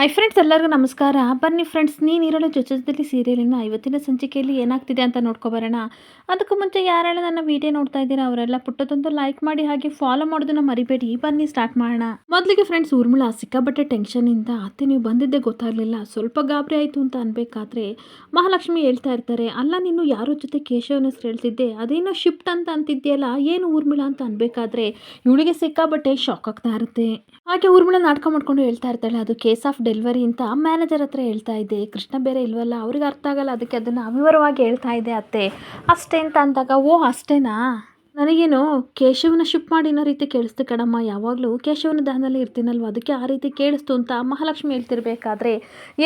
Hi friends, ಎಲ್ಲರಿಗೂ ನಮಸ್ಕಾರ. ಬನ್ನಿ ಫ್ರೆಂಡ್ಸ್, ನೀನಿರಲು ಜೊತೆಯಲ್ಲಿ ಸೀರಿಯಲಿನ ಇವತ್ತಿನ ಸಂಚಿಕೆಯಲ್ಲಿ ಏನಾಗ್ತಿದೆ ಅಂತ ನೋಡ್ಕೊಬರೋಣ. ಅದಕ್ಕೂ ಮುಂಚೆ ಯಾರೆಲ್ಲ ನನ್ನ ವಿಡಿಯೋ ನೋಡ್ತಾ ಇದ್ದೀರಾ ಅವರೆಲ್ಲ ಪುಟ್ಟದೊಂದು ಲೈಕ್ ಮಾಡಿ ಹಾಗೆ ಫಾಲೋ ಮಾಡೋದನ್ನ ಮರಿಬೇಡಿ. ಬನ್ನಿ ಸ್ಟಾರ್ಟ್ ಮಾಡೋಣ. ಮೊದಲಿಗೆ ಫ್ರೆಂಡ್ಸ್, ಊರ್ಮಿಳಾ ಸಿಕ್ಕಾಬಟ್ಟೆ ಟೆನ್ಷನಿಂದ ಅತ್ತೆ ನೀವು ಬಂದಿದ್ದೇ ಗೊತ್ತಾಗಲಿಲ್ಲ, ಸ್ವಲ್ಪ ಗಾಬರಿ ಆಯಿತು ಅಂತ ಅನ್ಬೇಕಾದ್ರೆ ಮಹಾಲಕ್ಷ್ಮಿ ಹೇಳ್ತಾ ಇರ್ತಾರೆ, ಅಲ್ಲ ನೀನು ಯಾರ ಜೊತೆ ಕೇಶವನ ಹೆಸರು ಹೇಳ್ತಿದ್ದೆ, ಅದೇನೋ ಶಿಫ್ಟ್ ಅಂತ ಅಂತಿದ್ಯಲ್ಲ, ಏನು ಊರ್ಮಿಳಾ ಅಂತ ಅನ್ಬೇಕಾದ್ರೆ ಇವಳಿಗೆ ಸಿಕ್ಕಾಬಟ್ಟೆ ಶಾಕ್ ಆಗ್ತಾ ಇರುತ್ತೆ. ಹಾಗೆ ಊರ್ಮಿಳಾ ನಾಟಕ ಮಾಡ್ಕೊಂಡು ಹೇಳ್ತಾ ಇರ್ತಾಳೆ, ಅದು ಕೇಸ್ ಆಫ್ ಡೆಲಿವರಿ ಅಂತ ಮ್ಯಾನೇಜರ್ ಹತ್ರ ಹೇಳ್ತಾ ಇದ್ದೆ, ಕೃಷ್ಣ ಬೇರೆ ಇಲ್ವಲ್ಲ, ಅವ್ರಿಗೆ ಅರ್ಥ ಆಗಲ್ಲ, ಅದಕ್ಕೆ ಅದನ್ನು ವಿವರವಾಗಿ ಹೇಳ್ತಾ ಇದ್ದೆ ಅತ್ತೆ ಅಷ್ಟೇ ಅಂತ ಅಂದಾಗ, ಓ ಅಷ್ಟೇನಾ, ನನಗೇನು ಕೇಶವನ ಶಿಫ್ಟ್ ಮಾಡಿನ ರೀತಿ ಕೇಳಿಸ್ತು ಕಣಮ್ಮ, ಯಾವಾಗಲೂ ಕೇಶವನ ದಾನದಲ್ಲಿ ಇರ್ತೀನಲ್ವ, ಅದಕ್ಕೆ ಆ ರೀತಿ ಕೇಳಿಸ್ತು ಅಂತ ಮಹಾಲಕ್ಷ್ಮಿ ಹೇಳ್ತಿರ್ಬೇಕಾದ್ರೆ,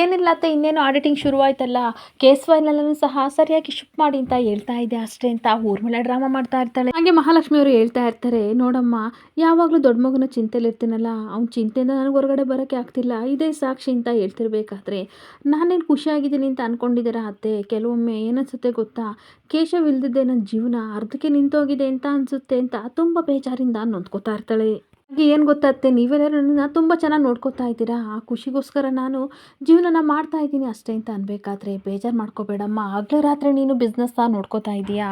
ಏನಿಲ್ಲ ಅತ್ತೆ ಇನ್ನೇನು ಆಡಿಟಿಂಗ್ ಶುರುವಾಯ್ತಲ್ಲ, ಕೇಸ್ ಫೈಲಲ್ಲೂ ಸಹ ಸರಿಯಾಗಿ ಶಿಫ್ಟ್ ಮಾಡಿ ಅಂತ ಹೇಳ್ತಾ ಇದ್ದೆ ಅಷ್ಟೇ ಅಂತ ಊರ್ಮಿಳಾ ಡ್ರಾಮಾ ಮಾಡ್ತಾ ಇರ್ತಾಳೆ. ಹಾಗೆ ಮಹಾಲಕ್ಷ್ಮಿ ಅವರು ಹೇಳ್ತಾ ಇರ್ತಾರೆ, ನೋಡಮ್ಮ ಯಾವಾಗಲೂ ದೊಡ್ಡ ಮಗನ ಚಿಂತೆಲಿ ಇರ್ತೀನಲ್ಲ, ಅವ್ನ ಚಿಂತೆಯಿಂದ ನನಗೆ ಹೊರಗಡೆ ಬರೋಕ್ಕೆ ಆಗ್ತಿಲ್ಲ, ಇದೇ ಸಾಕ್ಷಿ ಅಂತ ಹೇಳ್ತಿರ್ಬೇಕಾದ್ರೆ, ನಾನೇನು ಖುಷಿಯಾಗಿದ್ದೀನಿ ಅಂತ ಅಂದ್ಕೊಂಡಿದ್ದೀರಾ ಅತ್ತೆ, ಕೆಲವೊಮ್ಮೆ ಏನನ್ಸುತ್ತೆ ಗೊತ್ತಾ, ಕೇಶವ್ ಇಲ್ದಿದ್ದೆ ನನ್ನ ಜೀವನ ಅರ್ಧಕ್ಕೆ ನಿಂತೋಗಿದೆ ಅಂತ ಅನಿಸುತ್ತೆ ಅಂತ ತುಂಬ ಬೇಜಾರಿಂದ ನೊಂದ್ಕೋತಾ ಇರ್ತಾಳೆ. ಹಾಗೆ ಏನು ಗೊತ್ತಾಗುತ್ತೆ, ನೀವೆಲ್ಲರೂ ನನ್ನನ್ನು ತುಂಬ ಚೆನ್ನಾಗಿ ನೋಡ್ಕೋತಾ ಇದ್ದೀರಾ, ಆ ಖುಷಿಗೋಸ್ಕರ ನಾನು ಜೀವನನ ಮಾಡ್ತಾ ಇದ್ದೀನಿ ಅಷ್ಟೇ ಅಂತ ಅನ್ಬೇಕಾದ್ರೆ, ಬೇಜಾರು ಮಾಡ್ಕೋಬೇಡಮ್ಮ, ಆಗಲೇ ರಾತ್ರಿ ನೀನು ಬಿಸ್ನೆಸ್ನ ನೋಡ್ಕೋತಾ ಇದೀಯಾ,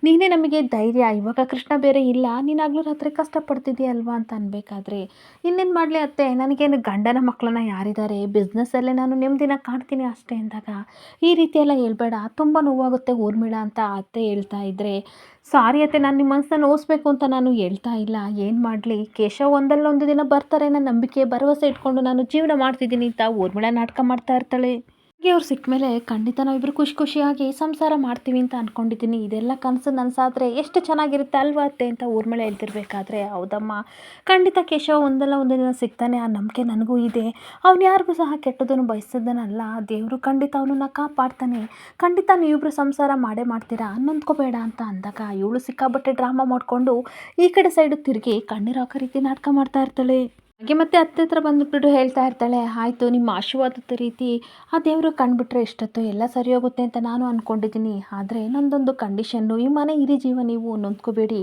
ನೀನೇ ನಮಗೆ ಧೈರ್ಯ, ಇವಾಗ ಕೃಷ್ಣ ಬೇರೆ ಇಲ್ಲ, ನೀನು ಆಗಲೂ ರಾತ್ರಿ ಕಷ್ಟಪಡ್ತಿದ್ದೀಯ ಅಲ್ವಾ ಅಂತ ಅನ್ಬೇಕಾದ್ರೆ, ಇನ್ನೇನು ಮಾಡಲಿ ಅತ್ತೆ, ನನಗೇನು ಗಂಡನ ಮಕ್ಕಳನ್ನ ಯಾರಿದ್ದಾರೆ, ಬಿಸ್ನೆಸ್ಸಲ್ಲೇ ನಾನು ನೆಮ್ಮದಿನ ಕಾಣ್ತೀನಿ ಅಷ್ಟೇ ಅಂದಾಗ, ಈ ರೀತಿ ಎಲ್ಲ ಹೇಳ್ಬೇಡ, ತುಂಬ ನೋವಾಗುತ್ತೆ ಊರ್ಮಿಳಾ ಅಂತ ಅತ್ತೆ ಹೇಳ್ತಾ ಇದ್ರೆ, ಸಾರಿ ಅತ್ತೆ, ನಾನು ನಿಮ್ಮ ಮನಸ್ಸನ್ನ ನೋಯಿಸ್ಬೇಕು ಅಂತ ನಾನು ಹೇಳ್ತಾ ಇಲ್ಲ, ಏನು ಮಾಡಲಿ, ಕೇಶವ್ ಒಂದಲ್ಲೊಂದು ದಿನ ಬರ್ತಾರೆ ನನ್ನ ನಂಬಿಕೆ ಭರವಸೆ ಇಟ್ಕೊಂಡು ನಾನು ಜೀವನ ಮಾಡ್ತಿದ್ದೀನಿ ಅಂತ ಊರ್ಮಿಳಾ ನಾಟಕ ಮಾಡ್ತಾ ಇರ್ತಾಳೆ. ಹಾಗೆ ಅವ್ರು ಸಿಕ್ಕ ಮೇಲೆ ಖಂಡಿತ ನಾವಿಬ್ಬರು ಖುಷಿ ಖುಷಿಯಾಗಿ ಸಂಸಾರ ಮಾಡ್ತೀವಿ ಅಂತ ಅಂದ್ಕೊಂಡಿದ್ದೀನಿ, ಇದೆಲ್ಲ ಕನಸು ನನಸಾದರೆ ಎಷ್ಟು ಚೆನ್ನಾಗಿರುತ್ತೆ ಅಲ್ವಾ ಅತ್ತೆ ಅಂತ ಊರ್ಮಿಳಾ ಹೇಳ್ತಿರ್ಬೇಕಾದ್ರೆ, ಹೌದಮ್ಮ ಖಂಡಿತ ಕೇಶವ ಒಂದಲ್ಲ ಒಂದು ದಿನ ಸಿಗ್ತಾನೆ, ಆ ನಂಬಿಕೆ ನನಗೂ ಇದೆ, ಅವ್ನು ಯಾರಿಗೂ ಸಹ ಕೆಟ್ಟದನ್ನು ಬಯಸಿದ್ದನಲ್ಲ, ದೇವರು ಖಂಡಿತ ಅವನನ್ನ ಕಾಪಾಡ್ತಾನೆ, ಖಂಡಿತ ನೀವಿಬ್ಬರು ಸಂಸಾರ ಮಾಡೇ ಮಾಡ್ತೀರಾ, ನೊಂದ್ಕೋಬೇಡ ಅಂತ ಅಂದಾಗ ಇವಳು ಸಿಕ್ಕಾಬಟ್ಟೆ ಡ್ರಾಮಾ ಮಾಡಿಕೊಂಡು ಈ ಕಡೆ ಸೈಡು ತಿರುಗಿ ಕಣ್ಣೀರು ಹಾಕೋ ರೀತಿ ನಾಟಕ ಮಾಡ್ತಾ ಇರ್ತಾಳೆ. ಹಾಗೆ ಮತ್ತೆ ಅತ್ತೆ ಹತ್ರ ಬಂದುಬಿಟ್ಟು ಹೇಳ್ತಾ ಇರ್ತಾಳೆ, ಆಯಿತು ನಿಮ್ಮ ಆಶೀರ್ವಾದದ ರೀತಿ ಆ ದೇವರು ಕಂಡುಬಿಟ್ರೆ ಎಷ್ಟೊತ್ತು ಎಲ್ಲ ಸರಿ ಹೋಗುತ್ತೆ ಅಂತ ನಾನು ಅಂದ್ಕೊಂಡಿದ್ದೀನಿ, ಆದರೆ ನಂದೊಂದು ಕಂಡೀಷನ್ನು, ಈ ಮನೆ ಹಿರಿ ಜೀವ, ನೀವು ನೊಂದ್ಕೋಬೇಡಿ,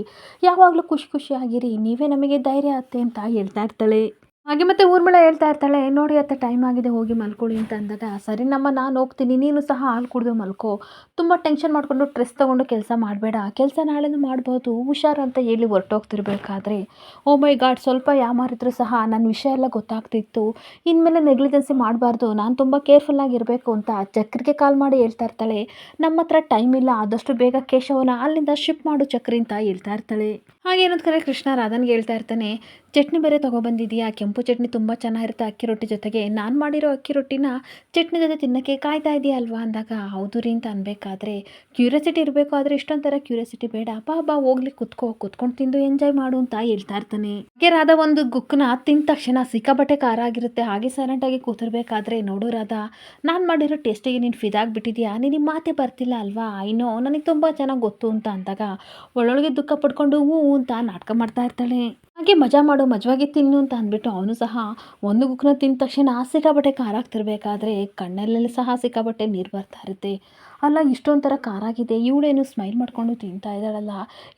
ಯಾವಾಗಲೂ ಖುಷಿ ಖುಷಿಯಾಗಿರಿ, ನೀವೇ ನಮಗೆ ಧೈರ್ಯ ಅತ್ತೆ ಅಂತ ಹೇಳ್ತಾ ಇರ್ತಾಳೆ. ಹಾಗೆ ಮತ್ತೆ ಊರ್ಮಿಳಾ ಹೇಳ್ತಾ ಇರ್ತಾಳೆ, ನೋಡಿ ಅತ್ತೆ ಟೈಮ್ ಆಗಿದೆ ಹೋಗಿ ಮಲ್ಕೊಳ್ಳಿ ಅಂತ ಅಂದಾಗ, ಸರಿನಮ್ಮ ನಾನು ಹೋಗ್ತೀನಿ, ನೀನು ಸಹ ಹಾಲು ಕುಡಿದು ಮಲ್ಕೋ, ತುಂಬ ಟೆನ್ಷನ್ ಮಾಡಿಕೊಂಡು ಸ್ಟ್ರೆಸ್ ತೊಗೊಂಡು ಕೆಲಸ ಮಾಡಬೇಡ, ಕೆಲಸ ನಾಳೆನೂ ಮಾಡ್ಬೋದು ಹುಷಾರು ಅಂತ ಹೇಳಿ ಹೊರಟೋಗ್ತಿರ್ಬೇಕಾದ್ರೆ, ಓ ಮೈ ಗಾಡ್, ಸ್ವಲ್ಪ ಯಾಮಾರಿದ್ರು ಸಹ ನನ್ನ ವಿಷಯ ಎಲ್ಲ ಗೊತ್ತಾಗ್ತಿತ್ತು, ಇನ್ಮೇಲೆ ನೆಗ್ಲಿಜೆನ್ಸಿ ಮಾಡಬಾರ್ದು, ನಾನು ತುಂಬ ಕೇರ್ಫುಲ್ಲಾಗಿರಬೇಕು ಅಂತ ಚಕ್ರಿಗೆ ಕಾಲ್ ಮಾಡಿ ಹೇಳ್ತಾ ಇರ್ತಾಳೆ, ನಮ್ಮ ಹತ್ರ ಟೈಮ್ ಇಲ್ಲ, ಆದಷ್ಟು ಬೇಗ ಕೇಶವನ ಅಲ್ಲಿಂದ ಶಿಫ್ಟ್ ಮಾಡು ಚಕ್ರಿ ಅಂತ ಹೇಳ್ತಾ ಇರ್ತಾಳೆ. ಹಾಗೆ ಏನಂತ ಕರೆ ಕೃಷ್ಣ ರಾಧನ್ಗೆ ಹೇಳ್ತಾ ಇರ್ತಾನೆ, ಚಟ್ನಿ ಬೇರೆ ತೊಗೊಬಂದಿದೆಯಾ, ಕೆಂಪು ಚಟ್ನಿ ತುಂಬ ಚೆನ್ನಾಗಿರುತ್ತೆ ಅಕ್ಕಿ ರೊಟ್ಟಿ ಜೊತೆಗೆ, ನಾನು ಮಾಡಿರೋ ಅಕ್ಕಿ ರೊಟ್ಟಿನ ಚಟ್ನಿ ಜೊತೆ ತಿನ್ನೋಕ್ಕೆ ಕಾಯ್ತಾ ಇದೆಯಾ ಅಲ್ವಾ ಅಂದಾಗ, ಹೌದು ರೀ ಅಂತ ಅನ್ಬೇಕಾದ್ರೆ, ಕ್ಯೂರಿಯಾಸಿಟಿ ಇರಬೇಕು, ಆದರೆ ಇಷ್ಟೊಂಥರ ಕ್ಯೂರಿಯಾಸಿಟಿ ಬೇಡ, ಬಾ ಹೋಗ್ಲಿ ಕುತ್ಕೊಂಡು ತಿಂದು ಎಂಜಾಯ್ ಮಾಡು ಅಂತ ಹೇಳ್ತಾ ಇರ್ತಾನೆ. ಹಾಗೆ ರಾಧಾ ಒಂದು ಗುಕ್ಕನ ತಿಂದ ತಕ್ಷಣ ಸಿಕ್ಕಾಬಟ್ಟೆ ಖಾರ ಆಗಿರುತ್ತೆ, ಹಾಗೆ ಸೈಲೆಂಟಾಗಿ ಕೂತಿರ್ಬೇಕಾದ್ರೆ, ನೋಡು ರಾಧಾ, ನಾನು ಮಾಡಿರೋ ಟೇಸ್ಟಿಗೆ ನೀನು ಫಿದಾಗ್ಬಿಟ್ಟಿದ್ಯಾ, ನಿನಗೆ ಮಾತೇ ಬರ್ತಿಲ್ಲ ಅಲ್ವಾ, ಐನೋ ನನಗೆ ತುಂಬ ಚೆನ್ನಾಗಿ ಗೊತ್ತು ಅಂತ ಅಂದಾಗ ಒಳ್ಳೊಳಗೆ ದುಃಖ ಪಡ್ಕೊಂಡು ಹ್ಞೂ ಅಂತ ನಾಟಕ ಮಾಡ್ತಾ ಇರ್ತಾಳೆ. ಹಾಗೆ ಮಜಾ ಮಾಡು, ಮಜವಾಗಿ ತಿನ್ನು ಅಂತ ಅಂದ್ಬಿಟ್ಟು ಅವನು ಸಹ ಒಂದು ಗುಕ್ಕನ ತಿಂದ ತಕ್ಷಣ ಸಿಕ್ಕಾಬಟ್ಟೆ ಖಾರ ಆಗ್ತಿರ್ಬೇಕಾದ್ರೆ ಕಣ್ಣಲ್ಲೆಲ್ಲ ಸಹ ಸಿಕ್ಕಾಬಟ್ಟೆ ನೀರು ಬರ್ತಾ ಇರುತ್ತೆ. ಅಲ್ಲ ಇಷ್ಟೊಂಥರ ಖಾರ ಆಗಿದೆ, ಇವಳೇನು ಸ್ಮೈಲ್ ಮಾಡ್ಕೊಂಡು ತಿಂತಾ ಇದ್ದಾಳಲ್ಲ,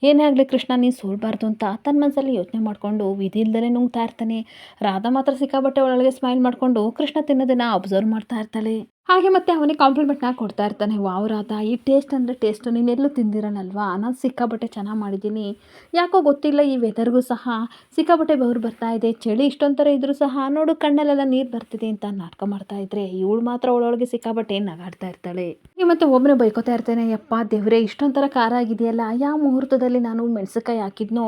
ಏನೇ ಆಗಲಿ ಕೃಷ್ಣ ನೀನು ಸೋಲ್ಬಾರ್ದು ಅಂತ ತನ್ನ ಮನಸ್ಸಲ್ಲಿ ಯೋಚನೆ ಮಾಡಿಕೊಂಡು ವಿಧಿ ಇಲ್ದಲೇ ನುಂಗ್ತಾ ಇರ್ತಾನೆ. ರಾಧಾ ಮಾತ್ರ ಸಿಕ್ಕಾಬಟ್ಟೆ ಒಳಗೆ ಸ್ಮೈಲ್ ಮಾಡಿಕೊಂಡು ಕೃಷ್ಣ ತಿನ್ನೋದನ್ನು ಅಬ್ಸರ್ವ್ ಮಾಡ್ತಾ ಇರ್ತಾಳೆ. ಹಾಗೆ ಮತ್ತೆ ಅವನಿಗೆ ಕಾಂಪ್ಲಿಮೆಂಟ್ನ ಕೊಡ್ತಾ ಇರ್ತಾನೆ, ವಾವ್ ರಾಧಾ, ಈ ಟೇಸ್ಟ್ ಅಂದರೆ ಟೇಸ್ಟು ನೀನೆಲ್ಲೂ ತಿಂದಿರನಲ್ವಾ, ನಾನು ಸಿಕ್ಕಾಬಟ್ಟೆ ಚೆನ್ನಾಗಿ ಮಾಡಿದ್ದೀನಿ, ಯಾಕೋ ಗೊತ್ತಿಲ್ಲ ಈ ವೆದರ್ಗೂ ಸಹ ಸಿಕ್ಕಾಬಟ್ಟೆ ಬೆವರು ಬರ್ತಾ ಇದೆ, ಚಳಿ ಇಷ್ಟೊಂಥರ ಇದ್ರೂ ಸಹ ನೋಡು ಕಣ್ಣಲ್ಲೆಲ್ಲ ನೀರು ಬರ್ತಿದೆ ಅಂತ ನಾಟಕ ಮಾಡ್ತಾ ಇದ್ರೆ, ಇವಳು ಮಾತ್ರ ಒಳಗೆ ಸಿಕ್ಕಾಬಟ್ಟೆ ನಗಾಡ್ತಾ ಇರ್ತಾಳೆ. ಹಾಗೆ ಮತ್ತೆ ಒಬ್ಬನೇ ಬೈಕೋತಾ ಇರ್ತೇನೆ, ಯಪ್ಪ ದೇವ್ರೆ ಇಷ್ಟೊಂಥರ ಖಾರ ಆಗಿದೆಯಲ್ಲ, ಯಾವ ಮುಹೂರ್ತದಲ್ಲಿ ನಾನು ಮೆಣಸಿನಕಾಯಿ ಹಾಕಿದ್ನೋ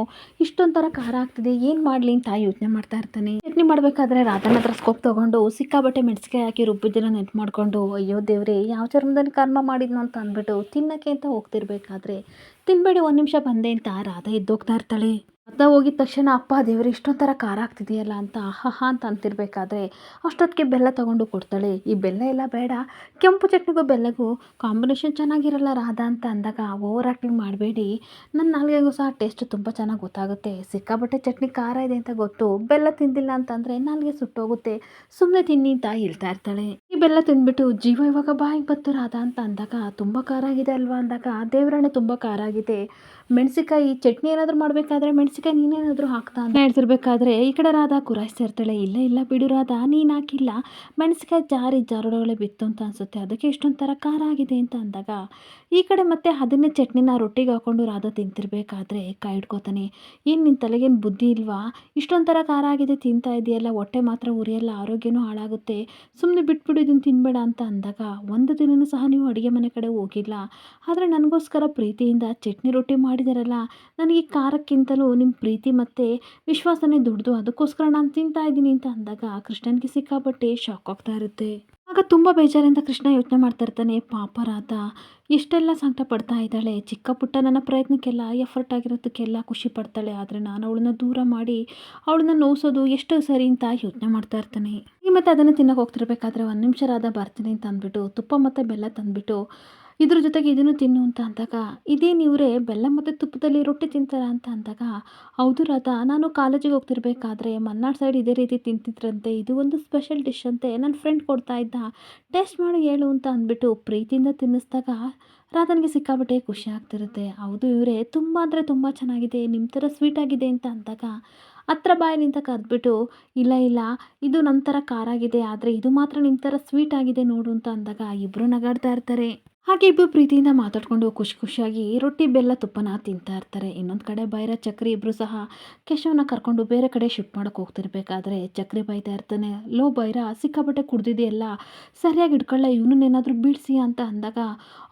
ಇಷ್ಟೊಂಥರ ಖಾರ ಆಗ್ತಿದೆ, ಏನು ಮಾಡಲಿ ಅಂತ ಯೋಚನೆ ಮಾಡ್ತಾ ಇರ್ತಾನೆ. ಚಟ್ನಿ ಮಾಡಬೇಕಾದ್ರೆ ರಾಧನ ಹತ್ರ ಸ್ಕೋಪ್ ತೊಗೊಂಡು ಸಿಕ್ಕಾಬಟ್ಟೆ ಮೆಣಸಿನಕಾಯಿ ಹಾಕಿ ರುಬ್ಬಿದ್ದನ್ನ ನೆನ್ಪು ಮಾಡ್ಕೊಂಡು, ಅಯ್ಯೋ ದೇವ್ರೆ ಯಾವ ಚರ್ಮದಲ್ಲಿ ಕರ್ಮ ಮಾಡಿದ್ನೋ ಅಂತ ಅಂದ್ಬಿಟ್ಟು ತಿನ್ನಕ್ಕೆ ಅಂತ ಹೋಗ್ತಿರ್ಬೇಕಾದ್ರೆ, ತಿನ್ಬೇಡಿ ಒಂದು ನಿಮಿಷ ಬಂದೆ ಅಂತ ರಾಧಾ ಎದ್ದೋಗ್ತಾ ಇರ್ತಾಳೆ. ಅತ್ತ ಹೋಗಿದ ತಕ್ಷಣ, ಅಪ್ಪ ದೇವ್ರೆ ಇಷ್ಟೊಂಥರ ಖಾರ ಆಗ್ತಿದೆಯಲ್ಲ ಅಂತ ಆಹಾ ಅಂತ ಅಂತಿರ್ಬೇಕಾದ್ರೆ ಅಷ್ಟೊತ್ತಿಗೆ ಬೆಲ್ಲ ತೊಗೊಂಡು ಕೊಡ್ತಾಳೆ. ಈ ಬೆಲ್ಲ ಎಲ್ಲ ಬೇಡ, ಕೆಂಪು ಚಟ್ನಿಗೂ ಬೆಲ್ಲಗೂ ಕಾಂಬಿನೇಷನ್ ಚೆನ್ನಾಗಿರಲ್ಲ ರಾಧಾ ಅಂತ ಅಂದಾಗ, ಓವರ್ ಆ್ಯಕ್ಟಿಂಗ್ ಮಾಡಬೇಡಿ, ನನ್ನ ನಾಲ್ಗೆಗೂ ಸಹ ಟೇಸ್ಟ್ ತುಂಬ ಚೆನ್ನಾಗಿ ಗೊತ್ತಾಗುತ್ತೆ, ಸಿಕ್ಕಾಬಟ್ಟೆ ಚಟ್ನಿ ಖಾರ ಇದೆ ಅಂತ ಗೊತ್ತು, ಬೆಲ್ಲ ತಿಂದಿಲ್ಲ ಅಂತಂದರೆ ನಾಲ್ಗೆ ಸುಟ್ಟೋಗುತ್ತೆ, ಸುಮ್ಮನೆ ತಿನ್ನಿ ಅಂತ ಹೇಳ್ತಾ ಇರ್ತಾಳೆ. ಈ ಬೆಲ್ಲ ತಿಂದ್ಬಿಟ್ಟು ಜೀವ ಇವಾಗ ಬಾಯಿಗೆ ಬತ್ತು ರಾಧಾ ಅಂತ ಅಂದಾಗ, ತುಂಬ ಖಾರ ಆಗಿದೆ ಅಲ್ವಾ ಅಂದಾಗ, ದೇವರಾಣೆ ತುಂಬ ಖಾರ ಆಗಿದೆ, ಮೆಣಸಿಕಾಯಿ ಚಟ್ನಿ ಏನಾದರೂ ಮಾಡಬೇಕಾದ್ರೆ ಮೆಣಸಿಕಾಯಿ ನೀನೇನಾದರೂ ಹಾಕ್ತಾ ಅಂತ ಹೇಳ್ತಿರ್ಬೇಕಾದ್ರೆ ಈ ಕಡೆ ರಾಧಾ ಗುರಾಯಿಸ್ತಾ ಇರ್ತಾಳೆ. ಇಲ್ಲ ಇಲ್ಲ ಬಿಡು ರಾಧಾ, ನೀನು ಹಾಕಿಲ್ಲ, ಮೆಣಸಿಕಾಯಿ ಜಾರೊಳಗಡೆ ಬಿತ್ತು ಅಂತ ಅನಿಸುತ್ತೆ, ಅದಕ್ಕೆ ಇಷ್ಟೊಂದು ಥರ ಖಾರ ಆಗಿದೆ ಅಂತ ಅಂದಾಗ ಈ ಕಡೆ ಮತ್ತೆ ಅದನ್ನೇ ಚಟ್ನಿನ ರೊಟ್ಟಿಗೆ ಹಾಕ್ಕೊಂಡು ರಾಧಾ ತಿಂತಿರ್ಬೇಕಾದ್ರೆ ಕೈ ಹಿಡ್ಕೋತಾನೆ. ಏನು ನಿನ್ನ ತಲೆಗೇನು ಬುದ್ಧಿ ಇಲ್ವಾ? ಇಷ್ಟೊಂದು ಥರ ಖಾರ ಆಗಿದೆ ತಿಂತಾ ಇದೆಯಲ್ಲ, ಹೊಟ್ಟೆ ಮಾತ್ರ ಉರಿಯಲ್ಲ, ಆರೋಗ್ಯನೂ ಹಾಳಾಗುತ್ತೆ, ಸುಮ್ಮನೆ ಬಿಟ್ಬಿಡು ಇದನ್ನು ತಿನ್ನಬೇಡ ಅಂತ ಅಂದಾಗ ಒಂದು ದಿನವೂ ಸಹ ನೀವು ಅಡುಗೆ ಮನೆ ಕಡೆ ಹೋಗಿಲ್ಲ, ಆದರೆ ನನಗೋಸ್ಕರ ಪ್ರೀತಿಯಿಂದ ಚಟ್ನಿ ರೊಟ್ಟಿ ಮಾಡಿದಾರಲ್ಲ, ನನಗೆ ಖಾರಕ್ಕಿಂತಲೂ ನಿಮ್ಮ ಪ್ರೀತಿ ಮತ್ತು ವಿಶ್ವಾಸನೇ ದೊಡ್ಡದು, ಅದಕ್ಕೋಸ್ಕರ ನಾನು ತಿಂತಾ ಇದ್ದೀನಿ ಅಂತ ಅಂದಾಗ ಕೃಷ್ಣನಿಗೆ ಸಿಕ್ಕಾಪಟ್ಟೆ ಶಾಕ್ ಆಗ್ತಾ ಇರುತ್ತೆ. ಆಗ ತುಂಬ ಬೇಜಾರಿಂದ ಕೃಷ್ಣ ಯೋಚನೆ ಮಾಡ್ತಾ ಇರ್ತಾನೆ, ಪಾಪ ರಾಧ ಎಷ್ಟೆಲ್ಲ ಸಂಕಟ ಪಡ್ತಾ ಇದ್ದಾಳೆ, ಚಿಕ್ಕ ಪುಟ್ಟ ನನ್ನ ಪ್ರಯತ್ನಕ್ಕೆಲ್ಲ ಎಫರ್ಟ್ ಆಗಿರೋದಕ್ಕೆಲ್ಲ ಖುಷಿ ಪಡ್ತಾಳೆ, ಆದರೆ ನಾನು ಅವಳನ್ನ ದೂರ ಮಾಡಿ ಅವಳನ್ನ ನೋಯಿಸೋದು ಎಷ್ಟು ಸರಿ ಅಂತ ಯೋಚನೆ ಮಾಡ್ತಾ ಇರ್ತಾನೆ. ಈ ಮತ್ತೆ ಅದನ್ನು ತಿನ್ನೋಕೆ ಹೋಗ್ತಿರ್ಬೇಕಾದ್ರೆ ಒಂದು ನಿಮಿಷ ರಾಧ ಬರ್ತೀನಿ ಅಂತ ಅಂದ್ಬಿಟ್ಟು ತುಪ್ಪ ಮತ್ತು ಬೆಲ್ಲ ತಂದುಬಿಟ್ಟು ಇದ್ರ ಜೊತೆಗೆ ಇದನ್ನು ತಿನ್ನು ಅಂತ ಅಂದಾಗ ಇದೇನು ಇವರೇ ಬೆಲ್ಲ ಮತ್ತು ತುಪ್ಪದಲ್ಲಿ ರೊಟ್ಟಿ ತಿಂತಾರ ಅಂತ ಅಂದಾಗ ಹೌದು ರಾಧಾ, ನಾನು ಕಾಲೇಜಿಗೆ ಹೋಗ್ತಿರ್ಬೇಕಾದ್ರೆ ಮಲ್ನಾಡ್ ಸೈಡ್ ಇದೇ ರೀತಿ ತಿಂತಿದ್ರಂತೆ, ಇದು ಒಂದು ಸ್ಪೆಷಲ್ ಡಿಶ್ ಅಂತೆ, ನನ್ನ ಫ್ರೆಂಡ್ ಕೊಡ್ತಾ ಇದ್ದ, ಟೇಸ್ಟ್ ಮಾಡಿ ಹೇಳು ಅಂತ ಅಂದ್ಬಿಟ್ಟು ಪ್ರೀತಿಯಿಂದ ತಿನ್ನಿಸ್ದಾಗ ರಾಧನಿಗೆ ಸಿಕ್ಕಾಪಟ್ಟೆ ಖುಷಿ ಆಗ್ತಿರುತ್ತೆ. ಹೌದು ಇವರೇ ತುಂಬ ಅಂದರೆ ತುಂಬ ಚೆನ್ನಾಗಿದೆ, ನಿಮ್ಮ ಥರ ಸ್ವೀಟ್ ಆಗಿದೆ ಅಂತ ಅಂದಾಗ ಹತ್ರ ಬಾಯಿನಿಂದ ಕರೆದ್ಬಿಟ್ಟು ಇಲ್ಲ ಇಲ್ಲ ಇದು ನಮ್ಮ ಥರ ಖಾರ ಆಗಿದೆ, ಆದರೆ ಇದು ಮಾತ್ರ ನಿಮ್ಮ ಥರ ಸ್ವೀಟ್ ಆಗಿದೆ ನೋಡು ಅಂತ ಅಂದಾಗ ಇಬ್ಬರು ನಗಾಡ್ತಾ ಇರ್ತಾರೆ. ಹಾಗೆ ಇಬ್ಬರು ಪ್ರೀತಿಯಿಂದ ಮಾತಾಡಿಕೊಂಡು ಖುಷಿ ಖುಷಿಯಾಗಿ ರೊಟ್ಟಿ ಬೆಲ್ಲ ತುಪ್ಪನ ತಿಂತಾ ಇರ್ತಾರೆ. ಇನ್ನೊಂದು ಕಡೆ ಬೈರ ಚಕ್ರಿ ಇಬ್ಬರು ಸಹ ಕೇಶವನ ಕರ್ಕೊಂಡು ಬೇರೆ ಕಡೆ ಶಿಫ್ಟ್ ಮಾಡೋಕೆ ಹೋಗ್ತಿರ್ಬೇಕಾದ್ರೆ ಚಕ್ರಿ ಬೈತಾ ಇರ್ತಾನೆ, ಲೋ ಬೈರ ಸಿಕ್ಕಾಪಟ್ಟೆ ಕುಡ್ದಿದೆಯಲ್ಲ, ಸರಿಯಾಗಿ ಇಟ್ಕೊಳ್ಳ, ಇವನನ್ನೇನಾದರೂ ಬೀಳಿಸಿ ಅಂತ ಅಂದಾಗ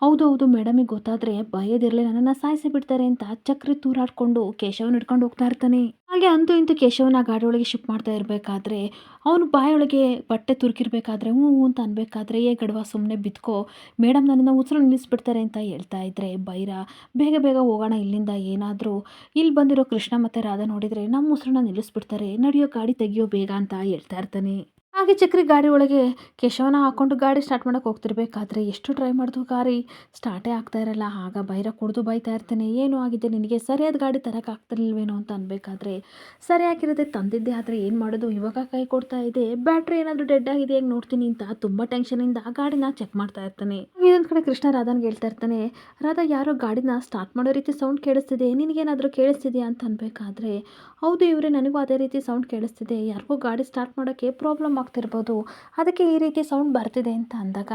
ಹೌದು ಹೌದು ಮೇಡಮಿಗೆ ಗೊತ್ತಾದರೆ ಬೈಯೋದಿರಲಿ ನನ್ನನ್ನು ಸಾಯಿಸಿ ಬಿಡ್ತಾರೆ ಅಂತ ಚಕ್ರಿ ತೂರಾಡ್ಕೊಂಡು ಕೇಶವನ ಹಿಡ್ಕೊಂಡು ಹೋಗ್ತಾ ಇರ್ತಾನೆ. ಹಾಗೆ ಅಂತೂ ಇಂತೂ ಕೇಶವನ ಗಾಡಿ ಒಳಗೆ ಶಿಫ್ಟ್ ಮಾಡ್ತಾ ಇರಬೇಕಾದ್ರೆ ಅವನು ಬಾಯೊಳಗೆ ಬಟ್ಟೆ ತುರುಕಿರ್ಬೇಕಾದ್ರೆ ಹ್ಞೂ ಅಂತ ಅನ್ಬೇಕಾದ್ರೆ ಏ ಗಡವ ಸುಮ್ಮನೆ ಬಿದ್ಕೋ, ಮೇಡಮ್ ನನ್ನನ್ನು ಉಸಿರು ನಿಲ್ಲಿಸ್ಬಿಡ್ತಾರೆ ಅಂತ ಹೇಳ್ತಾ ಇದ್ರೆ ಬೈರ ಬೇಗ ಬೇಗ ಹೋಗೋಣ ಇಲ್ಲಿಂದ, ಏನಾದರೂ ಇಲ್ಲಿ ಬಂದಿರೋ ಕೃಷ್ಣ ಮತ್ತು ರಾಧಾ ನೋಡಿದರೆ ನಮ್ಮ ಉಸಿರನ್ನ ನಿಲ್ಲಿಸ್ಬಿಡ್ತಾರೆ, ನಡೆಯೋ ಗಾಡಿ ತೆಗಿಯೋ ಬೇಗ ಅಂತ ಹೇಳ್ತಾ ಇರ್ತಾನೆ. ಹಾಗೆ ಚಕ್ರಿ ಗಾಡಿ ಒಳಗೆ ಕೇಶವನ ಹಾಕ್ಕೊಂಡು ಗಾಡಿ ಸ್ಟಾರ್ಟ್ ಮಾಡೋಕೆ ಹೋಗ್ತಿರ್ಬೇಕಾದ್ರೆ ಎಷ್ಟು ಟ್ರೈ ಮಾಡಿದ್ರು ಗಾಡಿ ಸ್ಟಾರ್ಟೇ ಆಗ್ತಾ ಇರಲ್ಲ. ಆಗ ಬೈರ ಕುಡಿದು ಬೈತಾ ಇರ್ತಾನೆ, ಏನು ಆಗಿದೆ ನಿನಗೆ, ಸರಿಯಾದ ಗಾಡಿ ತರಕ್ಕೆ ಆಗ್ತಿರ್ಲಿಲ್ವೇನೋ ಅಂತ ಅನ್ಬೇಕಾದ್ರೆ ಸರಿಯಾಗಿರೋದೆ ತಂದಿದ್ದೆ, ಆದರೆ ಏನು ಮಾಡೋದು ಇವಾಗ ಕೈ ಕೊಡ್ತಾ ಇದೆ, ಬ್ಯಾಟ್ರಿ ಏನಾದರೂ ಡೆಡ್ ಆಗಿದೆ ಹೇಗೆ ನೋಡ್ತೀನಿ ಅಂತ ತುಂಬ ಟೆನ್ಷನಿಂದ ಗಾಡಿನ ಚೆಕ್ ಮಾಡ್ತಾ ಇರ್ತಾನೆ. ಇನ್ನೊಂದು ಕಡೆ ಕೃಷ್ಣ ರಾಧಾನ್ಗೆ ಹೇಳ್ತಾ ಇರ್ತಾನೆ, ರಾಧಾ ಯಾರೋ ಗಾಡಿನ ಸ್ಟಾರ್ಟ್ ಮಾಡೋ ರೀತಿ ಸೌಂಡ್ ಕೇಳಿಸ್ತಿದೆ, ನಿನಗೇನಾದರೂ ಕೇಳಿಸ್ತಿದೆಯಾ ಅಂತ ಅನ್ಬೇಕಾದ್ರೆ ಹೌದು ಇವರೇ ನನಗೂ ಅದೇ ರೀತಿ ಸೌಂಡ್ ಕೇಳಿಸ್ತಿದೆ, ಯಾರಿಗೂ ಗಾಡಿ ಸ್ಟಾರ್ಟ್ ಮಾಡೋಕ್ಕೆ ಪ್ರಾಬ್ಲಮ್ ಆಗ್ತಿರ್ಬೋದು, ಅದಕ್ಕೆ ಈ ರೀತಿ ಸೌಂಡ್ ಬರ್ತಿದೆ ಅಂತ ಅಂದಾಗ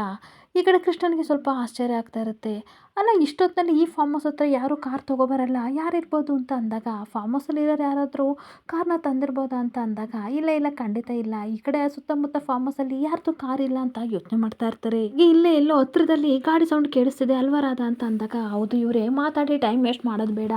ಈ ಕಡೆ ಕೃಷ್ಣನಿಗೆ ಸ್ವಲ್ಪ ಆಶ್ಚರ್ಯ ಆಗ್ತಾ ಇರುತ್ತೆ. ಅಲ್ಲ ಇಷ್ಟೊತ್ತಿನಲ್ಲಿ ಈ ಫಾರ್ಮ್ ಹೌಸ್ ಹತ್ರ ಯಾರೂ ಕಾರ್ ತೊಗೊಬರಲ್ಲ, ಯಾರಿರ್ಬೋದು ಅಂತ ಅಂದಾಗ ಫಾರ್ಮ್ ಹೌಸಲ್ಲಿ ಇರೋರು ಯಾರಾದರೂ ಕಾರ್ನ ತಂದಿರ್ಬೋದಾ ಅಂತ ಅಂದಾಗ ಇಲ್ಲ ಇಲ್ಲ ಖಂಡಿತ ಇಲ್ಲ, ಈ ಕಡೆ ಸುತ್ತಮುತ್ತ ಫಾರ್ಮ್ ಹೌಸಲ್ಲಿ ಯಾರ್ದು ಕಾರ್ ಇಲ್ಲ ಅಂತ ಯೋಚನೆ ಮಾಡ್ತಾ ಇರ್ತಾರೆ. ಈಗ ಇಲ್ಲೇ ಎಲ್ಲೋ ಹತ್ರದಲ್ಲಿ ಗಾಡಿ ಸೌಂಡ್ ಕೇಳಿಸ್ತಿದೆ ಅಲ್ವಾ ರಾಧಾ ಅಂತ ಅಂದಾಗ ಹೌದು ಇವರೇ ಮಾತಾಡಿ ಟೈಮ್ ವೇಸ್ಟ್ ಮಾಡೋದು ಬೇಡ,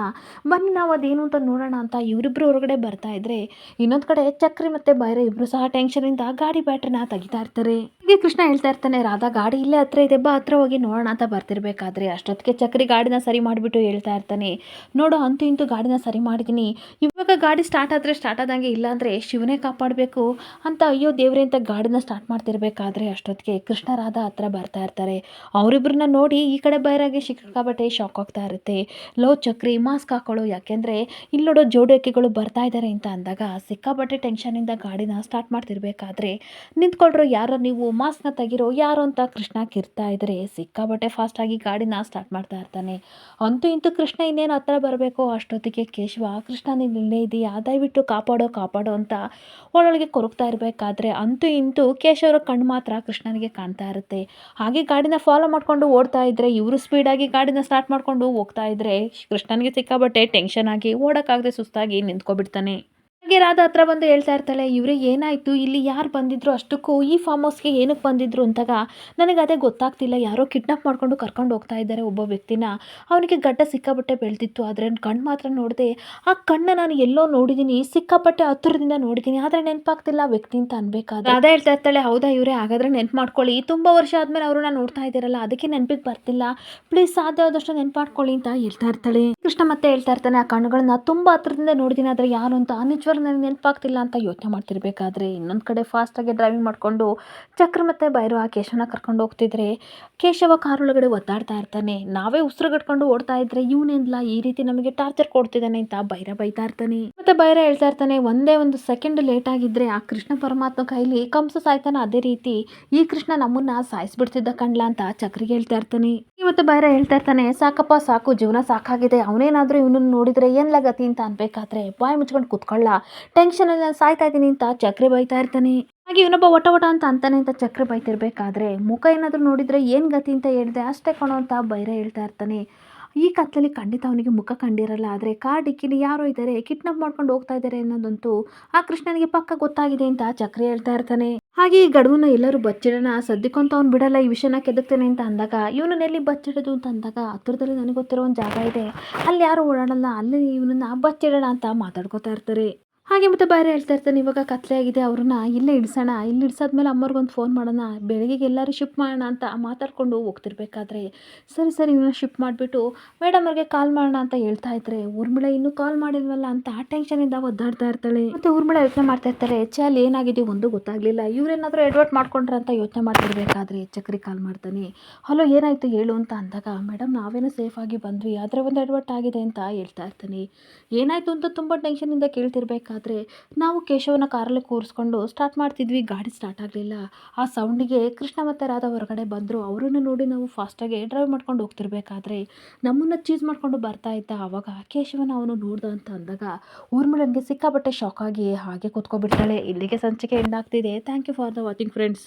ಬನ್ನಿ ನಾವು ಅದೇನು ಅಂತ ನೋಡೋಣ ಅಂತ ಇವರಿಬ್ಬರು ಹೊರಗಡೆ ಬರ್ತಾ ಇದ್ರೆ ಇನ್ನೊಂದು ಕಡೆ ಚಕ್ರಿ ಮತ್ತು ಬೈರ ಇಬ್ಬರು ಸಹ ಟೆನ್ಷನಿಂದ ಗಾಡಿ ಬ್ಯಾಟ್ರಿನ ತೆಗಿತಾ ಇರ್ತಾರೆ. ಹೀಗೆ ಕೃಷ್ಣ ಹೇಳ್ತಾ ಇರ್ತಾನೆ, ರಾಧಾ ಗಾಡಿ ಇಲ್ಲೇ ಹತ್ರ ಇದೆ ಬಾ, ಹತ್ರ ಹೋಗಿ ನೋಡೋಣ ಅಂತ ಬರ್ತಿರ್ಬೇಕಾದ್ರೆ ಅಷ್ಟೊತ್ತಿಗೆ ಚಕ್ರಿ ಗಾಡಿನ ಸರಿ ಮಾಡಿಬಿಟ್ಟು ಹೇಳ್ತಾ ಇರ್ತಾನೆ, ನೋಡು ಅಂತೂ ಇಂತೂ ಗಾಡಿನ ಸರಿ ಮಾಡಿದ್ದೀನಿ, ಇವಾಗ ಗಾಡಿ ಸ್ಟಾರ್ಟ್ ಆದರೆ ಸ್ಟಾರ್ಟ್ ಆದಂಗೆ, ಇಲ್ಲಾಂದರೆ ಶಿವನೇ ಕಾಪಾಡಬೇಕು ಅಂತ ಅಯ್ಯೋ ದೇವ್ರೆ ಅಂತ ಗಾಡಿನ ಸ್ಟಾರ್ಟ್ ಮಾಡ್ತಿರ್ಬೇಕಾದ್ರೆ ಅಷ್ಟೊತ್ತಿಗೆ ಕೃಷ್ಣ ರಾಧಾ ಹತ್ರ ಬರ್ತಾ ಇರ್ತಾರೆ. ಅವರಿಬ್ಬರನ್ನ ನೋಡಿ ಈ ಕಡೆ ಬೈರಾಗೆ ಸಿಕ್ಕಾಪಟ್ಟೆ ಶಾಕ್ ಆಗ್ತಾ ಇರುತ್ತೆ. ಲೋ ಚಕ್ರಿ ಮಾಸ್ಕ್ ಹಾಕೊಳ್ಳೋ, ಯಾಕೆಂದರೆ ಇಲ್ಲಿ ನೋಡೋ ಜೋಡಕಿಗಳು ಬರ್ತಾ ಇದ್ದಾರೆ ಅಂತ ಅಂದಾಗ ಸಿಕ್ಕಾಪಟ್ಟೆ ಟೆನ್ಷನಿಂದ ಗಾಡಿನ ಸ್ಟಾರ್ಟ್ ಮಾಡ್ತಿರ್ಬೇಕಾದ್ರೆ ನಿಂತ್ಕೊಳ್ರೋ ಯಾರೋ ನೀವು, ಮಾಸ್ಕ್ನ ತೆಗಿರೋ ಯಾರು ಅಂತ ಕೃಷ್ಣ ಕಿರ್ತಾ ಇದ್ರೆ ಸಿಕ್ಕಾಪಟ್ಟೆ ಫಾಸ್ಟಾಗಿ ಗಾಡಿನ ಸ್ಟಾರ್ಟ್ ಮಾಡ್ತಾ ಇರ್ತಾನೆ. ಅಂತೂ ಇಂತೂ ಕೃಷ್ಣ ಇನ್ನೇನು ಹತ್ರ ಬರಬೇಕು ಅಷ್ಟೊತ್ತಿಗೆ ಕೇಶವ ಕೃಷ್ಣ ನೀನು ಇಲ್ಲೇ ಇದೆಯಾ ದಯವಿಟ್ಟು ಕಾಪಾಡೋ ಕಾಪಾಡೋ ಅಂತ ಒಳೊಳಗೆ ಕೊರಗ್ತಾ ಇರಬೇಕಾದ್ರೆ ಅಂತೂ ಇಂತೂ ಕೇಶವರ ಕಣ್ಣು ಮಾತ್ರ ಕೃಷ್ಣನಿಗೆ ಕಾಣ್ತಾ ಇರುತ್ತೆ. ಹಾಗೆ ಗಾಡಿನ ಫಾಲೋ ಮಾಡ್ಕೊಂಡು ಓಡ್ತಾ ಇದ್ರೆ ಇವರು ಸ್ಪೀಡಾಗಿ ಗಾಡಿನ ಸ್ಟಾರ್ಟ್ ಮಾಡ್ಕೊಂಡು ಹೋಗ್ತಾ ಇದ್ರೆ ಕೃಷ್ಣನಿಗೆ ಸಿಕ್ಕಾಪಟ್ಟೆ ಟೆನ್ಷನ್ ಆಗಿ ಓಡೋಕ್ಕಾಗದೆ ಸುಸ್ತಾಗಿ ನಿಂತ್ಕೊಬಿಡ್ತಾನೆ. ಹಾಗೆ ರಾಧಾ ಹತ್ರ ಬಂದು ಹೇಳ್ತಾ ಇರ್ತಾಳೆ, ಇವರೇ ಏನಾಯಿತು, ಇಲ್ಲಿ ಯಾರು ಬಂದಿದ್ರು, ಅಷ್ಟಕ್ಕೂ ಈ ಫಾರ್ಮ್ ಹೌಸ್ಗೆ ಏನಕ್ಕೆ ಬಂದಿದ್ರು ಅಂತಾಗ ನನಗೆ ಅದೇ ಗೊತ್ತಾಗ್ತಿಲ್ಲ, ಯಾರೋ ಕಿಡ್ನಾಪ್ ಮಾಡ್ಕೊಂಡು ಕರ್ಕೊಂಡು ಹೋಗ್ತಾ ಇದ್ದಾರೆ ಒಬ್ಬ ವ್ಯಕ್ತಿನ, ಅವನಿಗೆ ಗಡ್ಡ ಸಿಕ್ಕಾಪಟ್ಟೆ ಬೆಳೆದಿತ್ತು, ಆದರೆ ಕಣ್ಣು ಮಾತ್ರ ನೋಡಿದೆ, ಆ ಕಣ್ಣು ನಾನು ಎಲ್ಲೋ ನೋಡಿದ್ದೀನಿ, ಸಿಕ್ಕಾಪಟ್ಟೆ ಹತ್ತಿರದಿಂದ ನೋಡಿದ್ದೀನಿ, ಆದರೆ ನೆನಪಾಗ್ತಿಲ್ಲ ವ್ಯಕ್ತಿ ಅಂತ ಅನ್ಬೇಕಾದ್ರೆ ರಾಧಾ ಹೇಳ್ತಾ ಇರ್ತಾಳೆ, ಹೌದಾ ಇವರೇ ಹಾಗಾದರೆ ನೆನ್ಪು ಮಾಡ್ಕೊಳ್ಳಿ, ತುಂಬ ವರ್ಷ ಆದಮೇಲೆ ಅವ್ರನ್ನ ನೋಡ್ತಾ ಇದ್ದೀರಲ್ಲ ಅದಕ್ಕೆ ನೆನಪಿಗೆ ಬರ್ತಿಲ್ಲ, ಪ್ಲೀಸ್ ಸಾಧ್ಯ ಆದಷ್ಟು ನೆನಪು ಮಾಡ್ಕೊಳ್ಳಿ ಅಂತ ಹೇಳ್ತಾ ಇರ್ತಾಳೆ. ಕೃಷ್ಣ ಮತ್ತೆ ಹೇಳ್ತಾ ಇರ್ತಾನೆ, ಆ ಕಣ್ಣುಗಳನ್ನ ತುಂಬ ಹತ್ರದಿಂದ ನೋಡಿದ್ದೀನಿ, ಆದರೆ ಯಾರು ಅಂತ ನಿಜವಾಗ್ಲೂ ಯಾರು ನನಗೆ ನೆನಪಾಗ್ತಿಲ್ಲ ಅಂತ ಯೋಚನೆ ಮಾಡ್ತಿರ್ಬೇಕಾದ್ರೆ ಇನ್ನೊಂದು ಕಡೆ ಫಾಸ್ಟಾಗಿ ಡ್ರೈವಿಂಗ್ ಮಾಡಿಕೊಂಡು ಚಕ್ರ ಮತ್ತು ಭೈರವ ಕೇಶವನ ಕರ್ಕೊಂಡು ಹೋಗ್ತಿದ್ರೆ ಕೇಶವ ಕಾರೊಳಗಡೆ ಒದ್ದಾಡ್ತಾ ಇರ್ತಾನೆ. ನಾವೇ ಉಸಿರುಗಟ್ಕೊಂಡು ಓಡ್ತಾ ಇದ್ರೆ ಇವನೇನ್ಲ ಈ ರೀತಿ ನಮಗೆ ಟಾರ್ಚರ್ ಕೊಡ್ತಿದ್ದಾನೆ ಅಂತ ಭೈರ ಬೈತಾ ಇರ್ತಾನೆ. ಮತ್ತೆ ಭೈರ ಹೇಳ್ತಾ ಇರ್ತಾನೆ, ಒಂದೇ ಒಂದು ಸೆಕೆಂಡ್ ಲೇಟ್ ಆಗಿದ್ರೆ ಆ ಕೃಷ್ಣ ಪರಮಾತ್ಮ ಕೈಲಿ ಕಂಸ ಸಾಯ್ತಾನೆ, ಅದೇ ರೀತಿ ಈ ಕೃಷ್ಣ ನಮ್ಮನ್ನ ಸಾಯಿಸ್ಬಿಡ್ತಿದ್ದ ಕಣ್ಲ ಅಂತ ಚಕ್ರಿಗೆ ಹೇಳ್ತಾ ಇರ್ತಾನೆ. ಇವತ್ತು ಭೈರ ಹೇಳ್ತಾ ಇರ್ತಾನೆ, ಸಾಕಪ್ಪ ಸಾಕು, ಜೀವನ ಸಾಕಾಗಿದೆ, ಅವನೇನಾದ್ರೂ ಇವನನ್ನು ನೋಡಿದ್ರೆ ಏನ್ಲ ಗತಿ ಅಂತ ಅನ್ಬೇಕಾದ್ರೆ ಬಾಯಿ ಮುಚ್ಕೊಂಡು ಕುತ್ಕೊಳ್ಳ, ಟೆನ್ಷನ್ ಎಲ್ಲ ಸಾಯ್ತಾ ಇದ್ದೀನಿ ಅಂತ ಚಕ್ರಿ ಬೈತಾ ಇರ್ತಾನೆ. ಹಾಗೆ ಇವನೊಬ್ಬ ಒಟ ಅಂತ ಅಂತಾನೆ ಅಂತ ಚಕ್ರ ಬೈತಿರ್ಬೇಕಾದ್ರೆ ಮುಖ ಏನಾದರೂ ನೋಡಿದ್ರೆ ಏನು ಗತಿ ಅಂತ ಹೇಳಿದೆ ಅಷ್ಟೇ ಕಣೋ ಅಂತ ಭೈರ ಹೇಳ್ತಾ ಇರ್ತಾನೆ. ಈ ಕತ್ತಲಲ್ಲಿ ಖಂಡಿತ ಅವನಿಗೆ ಮುಖ ಕಂಡಿರಲ್ಲ, ಆದರೆ ಕಾರ್ ಡಿಕ್ಕಿಲಿ ಯಾರೋ ಇದ್ದಾರೆ, ಕಿಡ್ನಾಪ್ ಮಾಡ್ಕೊಂಡು ಹೋಗ್ತಾ ಇದ್ದಾರೆ ಅನ್ನೋದಂತೂ ಆ ಕೃಷ್ಣನಿಗೆ ಪಕ್ಕ ಗೊತ್ತಾಗಿದೆ ಅಂತ ಚಕ್ರಿ ಹೇಳ್ತಾ ಇರ್ತಾನೆ. ಹಾಗೆ ಈ ಗಡುವನ್ನ ಎಲ್ಲರೂ ಬಚ್ಚಿಡೋಣ, ಸದ್ಯಕ್ಕಂತೂ ಅವ್ನು ಬಿಡಲ್ಲ, ಈ ವಿಷಯನ ಕೆದಕ್ತೇನೆ ಅಂತ ಅಂದಾಗ ಇವನನ್ನೆಲ್ಲಿ ಬಚ್ಚಿಡೋದು ಅಂತ ಅಂದಾಗ ಹತ್ತಿರದಲ್ಲಿ ನನಗೆ ಗೊತ್ತಿರೋ ಒಂದು ಜಾಗ ಇದೆ, ಅಲ್ಲಿ ಯಾರು ಓಡಾಡಲ್ಲ, ಅಲ್ಲಿ ಇವನನ್ನ ಬಚ್ಚಿಡೋಣ ಅಂತ ಮಾತಾಡ್ಕೋತಾ ಇರ್ತಾರೆ. ಹಾಗೆ ಮತ್ತೆ ಬೇರೆ ಹೇಳ್ತಾ ಇರ್ತಾನೆ, ಇವಾಗ ಕತ್ಲೆ ಆಗಿದೆ, ಅವ್ರನ್ನ ಇಲ್ಲೇ ಇಳಿಸೋಣ, ಇಲ್ಲಿ ಇಳಿಸಾದ್ಮೇಲೆ ಅಮ್ಮವ್ರಿಗೊಂದು ಫೋನ್ ಮಾಡೋಣ, ಬೆಳಗ್ಗೆಗೆ ಎಲ್ಲರೂ ಶಿಫ್ಟ್ ಮಾಡೋಣ ಅಂತ ಮಾತಾಡ್ಕೊಂಡು ಹೋಗ್ತಿರ್ಬೇಕಾದ್ರೆ ಸರಿ ಇವನ್ನ ಶಿಫ್ಟ್ ಮಾಡಿಬಿಟ್ಟು ಮೇಡಮ್ ಅವ್ರಿಗೆ ಕಾಲ್ ಮಾಡೋಣ ಅಂತ ಹೇಳ್ತಾ ಇದ್ರೆ ಊರ್ಮಿಳ ಇನ್ನೂ ಕಾಲ್ ಮಾಡಿಲ್ವಲ್ಲ ಅಂತ ಆ ಟೆನ್ಷನಿಂದ ಒದ್ದಾಡ್ತಾ ಇರ್ತಾಳೆ. ಮತ್ತೆ ಊರ್ಮಿಳ ಯೋಚನೆ ಮಾಡ್ತಾ ಇರ್ತಾರೆ, ಅಲ್ಲಿ ಏನಾಗಿದೆ ಒಂದು ಗೊತ್ತಾಗ್ಲಿಲ್ಲ, ಇವ್ರೇನಾದ್ರೂ ಎಡ್ವರ್ಟ್ ಮಾಡ್ಕೊಂಡ್ರೆ ಅಂತ ಯೋಚನೆ ಮಾಡ್ತಿರ್ಬೇಕಾದ್ರೆ ಚಕ್ರಿ ಕಾಲ್ ಮಾಡ್ತಾನೆ. ಹಲೋ ಏನಾಯ್ತು ಹೇಳು ಅಂತ ಅಂದಾಗ, ಮೇಡಮ್ ನಾವೇನೋ ಸೇಫ್ ಆಗಿ ಬಂದ್ವಿ, ಆದರೆ ಒಂದು ಎಡ್ವರ್ಟ್ ಆಗಿದೆ ಅಂತ ಹೇಳ್ತಾ ಇರ್ತಾನೆ. ಏನಾಯ್ತು ಅಂತ ತುಂಬ ಟೆನ್ಷನಿಂದ ಕೇಳ್ತಿರ್ಬೇಕಾದ್ರೆ ನಾವು ಕೇಶವನ ಕಾರಲ್ಲಿ ಕೂರಿಸ್ಕೊಂಡು ಸ್ಟಾರ್ಟ್ ಮಾಡ್ತಿದ್ವಿ, ಗಾಡಿ ಸ್ಟಾರ್ಟ್ ಆಗಲಿಲ್ಲ. ಆ ಸೌಂಡಿಗೆ ಕೃಷ್ಣ ಮತ್ತು ರಾಧಾ ಹೊರಗಡೆ ಬಂದರು. ಅವರನ್ನು ನೋಡಿ ನಾವು ಫಾಸ್ಟಾಗಿ ಡ್ರೈವ್ ಮಾಡ್ಕೊಂಡು ಹೋಗ್ತಿರ್ಬೇಕಾದ್ರೆ ನಮ್ಮನ್ನು ಚೀಸ್ ಮಾಡ್ಕೊಂಡು ಬರ್ತಾ ಇದ್ದ. ಆವಾಗ ಕೇಶವನ ಅವನು ನೋಡ್ದ ಅಂತ ಅಂದಾಗ ಊರ್ಮಿಳನಿಗೆ ಸಿಕ್ಕಾಪಟ್ಟೆ ಶಾಕ್ ಆಗಿ ಹಾಗೆ ಕೂತ್ಕೊಬಿಡ್ತಾಳೆ. ಇಲ್ಲಿಗೆ ಸಂಚಿಕೆ ಎಂಡ್ ಆಗ್ತಿದೆ. Thank you for the watching friends.